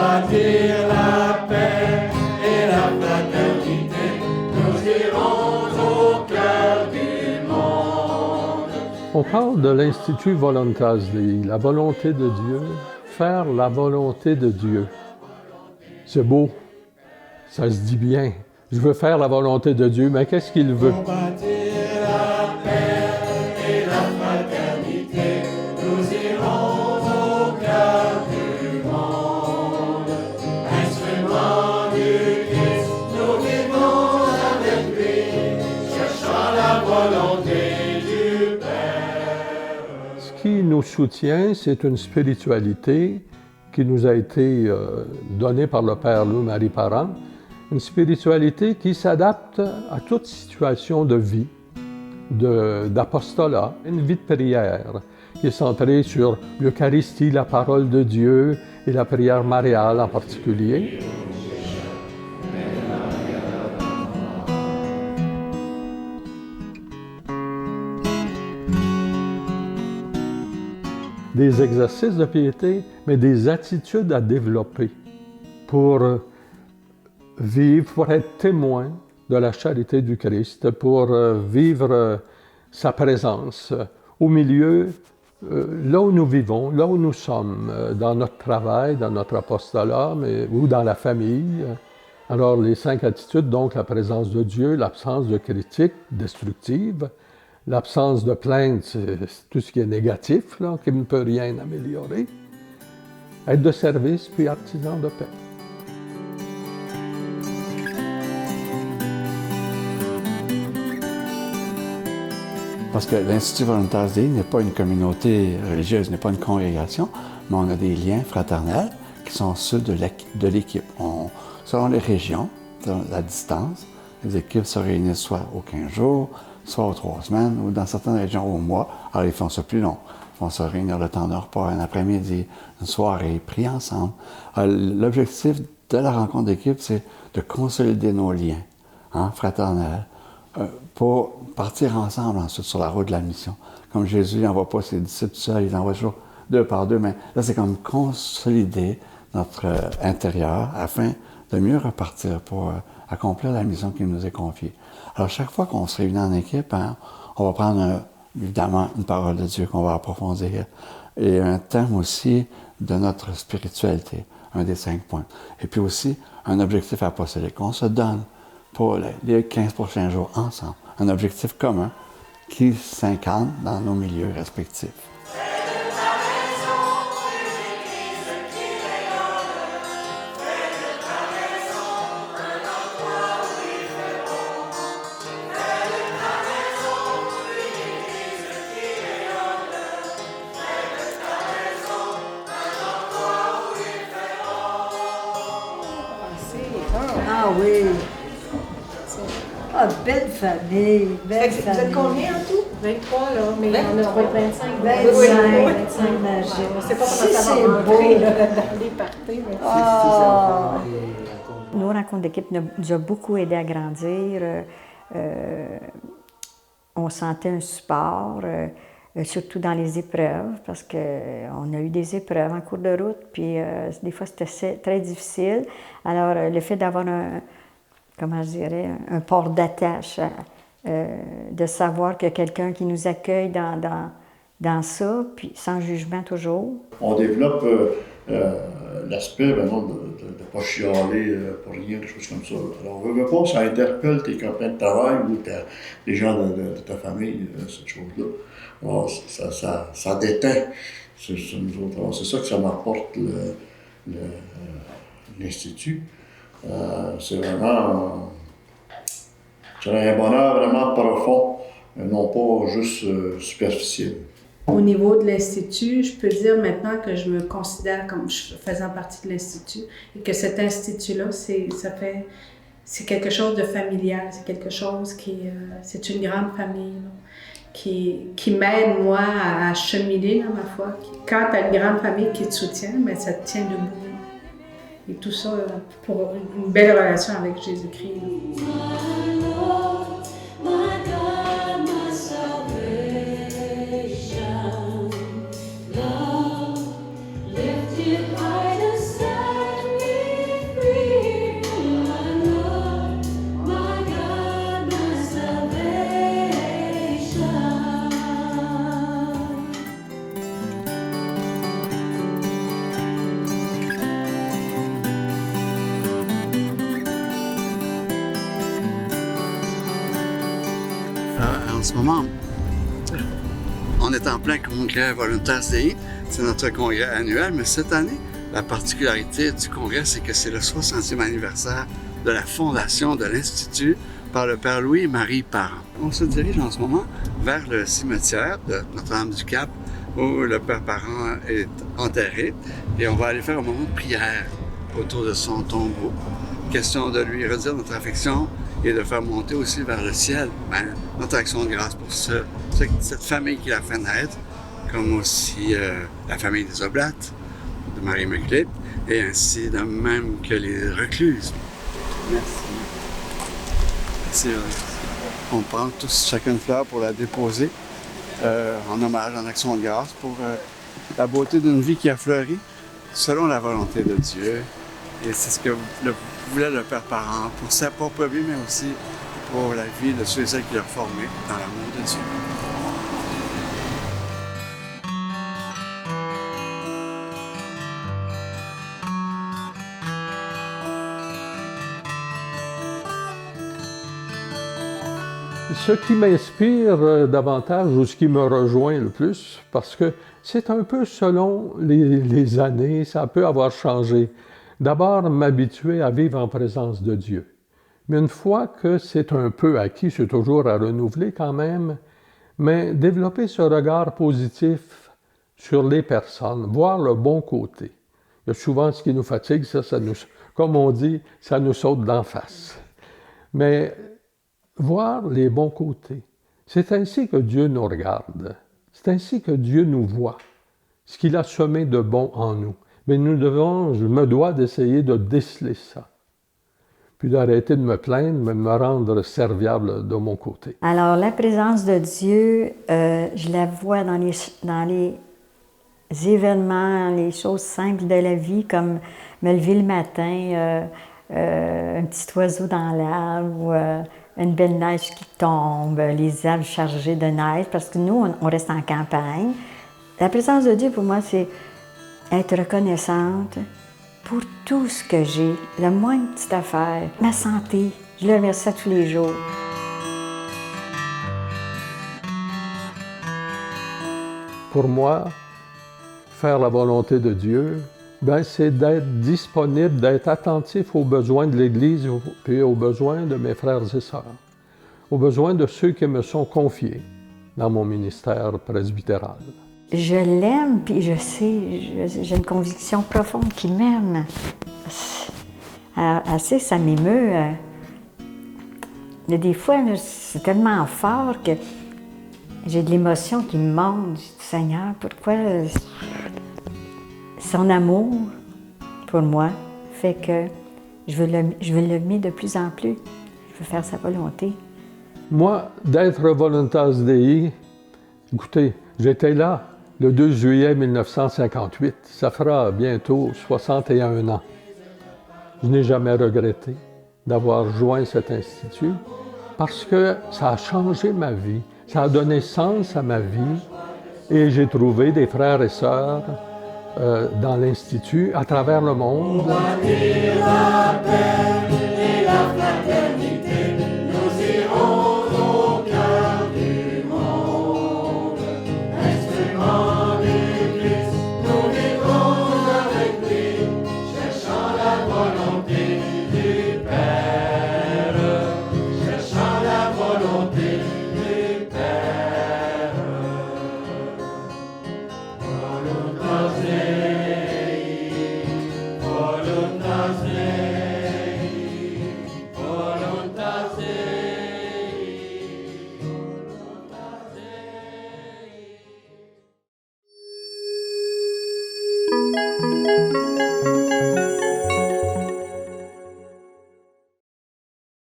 bâtir la paix et la fraternité, nous irons au cœur du monde. On parle de l'Institut Voluntas Dei, la volonté de Dieu, faire la volonté de Dieu. C'est beau, ça se dit bien. Je veux faire la volonté de Dieu, mais qu'est-ce qu'il veut? Pour bâtir la paix et la fraternité, nous irons au cœur du monde. Instruments du Christ, nous vivons avec lui, cherchant la volonté du Père. Ce qui nous soutient, c'est une spiritualité qui nous a été donnée par le Père Louis-Marie Parent, une spiritualité qui s'adapte à toute situation de vie, d'apostolat, une vie de prière qui est centrée sur l'Eucharistie, la parole de Dieu et la prière mariale en particulier. Des exercices de piété, mais des attitudes à développer pour vivre, pour être témoin de la charité du Christ, pour vivre sa présence au milieu, là où nous vivons, là où nous sommes, dans notre travail, dans notre apostolat, ou dans la famille. Alors, les 5 attitudes, donc la présence de Dieu, l'absence de critique destructive, l'absence de plainte, c'est tout ce qui est négatif, là, qui ne peut rien améliorer. Être de service, puis artisan de paix. Parce que l'Institut Voluntas Dei n'est pas une communauté religieuse, n'est pas une congrégation, mais on a des liens fraternels qui sont ceux de l'équipe. Selon les régions, selon la distance, les équipes se réunissent soit aux 15 jours, soit aux 3 semaines, ou dans certaines régions au mois. Alors, ils font ça plus long. Ils vont se réunir le temps d'un repas, un après-midi, une soirée, prier ensemble. L'objectif de la rencontre d'équipe, c'est de consolider nos liens fraternels pour partir ensemble ensuite sur la route de la mission. Comme Jésus n'envoie pas ses disciples seuls, il envoie toujours 2 par 2, mais là, c'est comme consolider notre intérieur afin de mieux repartir pour accomplir la mission qui nous est confiée. Alors, chaque fois qu'on se réunit en équipe, on va prendre évidemment une parole de Dieu qu'on va approfondir et un thème aussi de notre spiritualité, un des 5 points. Et puis aussi, un objectif apostolique qu'on se donne pour les 15 prochains jours ensemble. Un objectif commun qui s'incarne dans nos milieux respectifs. Ah oui! Ah, belle famille, belle famille. Vous êtes combien en tout? 23, là, mais il y en a 25. 25 magiques. On ne sait pas comment ça va rentrer dans les parties. Nos rencontres d'équipe nous ont beaucoup aidé à grandir. On sentait un support, surtout dans les épreuves, parce qu'on a eu des épreuves en cours de route, puis des fois c'était très difficile. Alors, le fait d'avoir un port d'attache, de savoir qu'il y a quelqu'un qui nous accueille dans ça, puis sans jugement toujours. On développe l'aspect vraiment de ne pas chialer pour rien, des choses comme ça. Alors, on veut pas, ça interpelle tes copains de travail ou les gens de ta famille, cette chose-là. Alors, ça déteint sur nous autres. Alors, c'est ça que ça m'apporte l'Institut. C'est vraiment un bonheur vraiment profond, non pas juste superficiel. Au niveau de l'Institut, je peux dire maintenant que je me considère comme faisant partie de l'Institut et que cet Institut-là, c'est quelque chose de familial, c'est quelque chose c'est une grande famille là, qui m'aide, moi, à cheminer dans ma foi. Quand tu as une grande famille qui te soutient, bien, ça te tient debout. Et tout ça pour une belle relation avec Jésus-Christ. En ce moment, on est en plein congrès Voluntas Dei. C'est notre congrès annuel, mais cette année, la particularité du congrès, c'est que c'est le 60e anniversaire de la fondation de l'Institut par le Père Louis-Marie Parent. On se dirige en ce moment vers le cimetière de Notre-Dame-du-Cap où le Père Parent est enterré et on va aller faire un moment de prière autour de son tombeau. Question de lui redire notre affection et de faire monter aussi vers le ciel notre action de grâce pour cette famille qui l'a fait naître, comme aussi la famille des Oblates, de Marie-Immaculée, et ainsi de même que les recluses. Merci. Merci. On prend tous chacun une fleur pour la déposer en hommage, en action de grâce pour la beauté d'une vie qui a fleuri selon la volonté de Dieu. Et c'est ce que voulait le Père Parent pour sa propre vie, mais aussi pour la vie de ceux et celles qui l'ont formé dans l'amour de Dieu. Ce qui m'inspire davantage ou ce qui me rejoint le plus, parce que c'est un peu selon les années, ça peut avoir changé. D'abord, m'habituer à vivre en présence de Dieu. Mais une fois que c'est un peu acquis, c'est toujours à renouveler quand même, mais développer ce regard positif sur les personnes, voir le bon côté. Il y a souvent ce qui nous fatigue, ça nous, comme on dit, ça nous saute d'en face. Mais voir les bons côtés. C'est ainsi que Dieu nous regarde. C'est ainsi que Dieu nous voit. Ce qu'il a semé de bon en nous. Mais je me dois d'essayer de déceler ça. Puis d'arrêter de me plaindre, mais de me rendre serviable de mon côté. Alors, la présence de Dieu, je la vois dans les événements, les choses simples de la vie, comme me lever le matin, un petit oiseau dans l'arbre, une belle neige qui tombe, les arbres chargés de neige, parce que nous, on reste en campagne. La présence de Dieu, pour moi, c'est être reconnaissante pour tout ce que j'ai, la moindre petite affaire, ma santé. Je le remercie tous les jours. Pour moi, faire la volonté de Dieu, c'est d'être disponible, d'être attentif aux besoins de l'Église et aux besoins de mes frères et sœurs, aux besoins de ceux qui me sont confiés dans mon ministère presbytéral. Je l'aime, puis je sais, j'ai une conviction profonde qu'il m'aime. Assez, ça m'émeut. Des fois, c'est tellement fort que j'ai de l'émotion qui me monte. Je dis, Seigneur, pourquoi son amour pour moi fait que je veux l'aimer de plus en plus. Je veux faire sa volonté. Moi, d'être Voluntas Dei, écoutez, j'étais là le 2 juillet 1958. Ça fera bientôt 61 ans. Je n'ai jamais regretté d'avoir joint cet institut parce que ça a changé ma vie. Ça a donné sens à ma vie et j'ai trouvé des frères et sœurs dans l'Institut à travers le monde. La paix et la fraternité.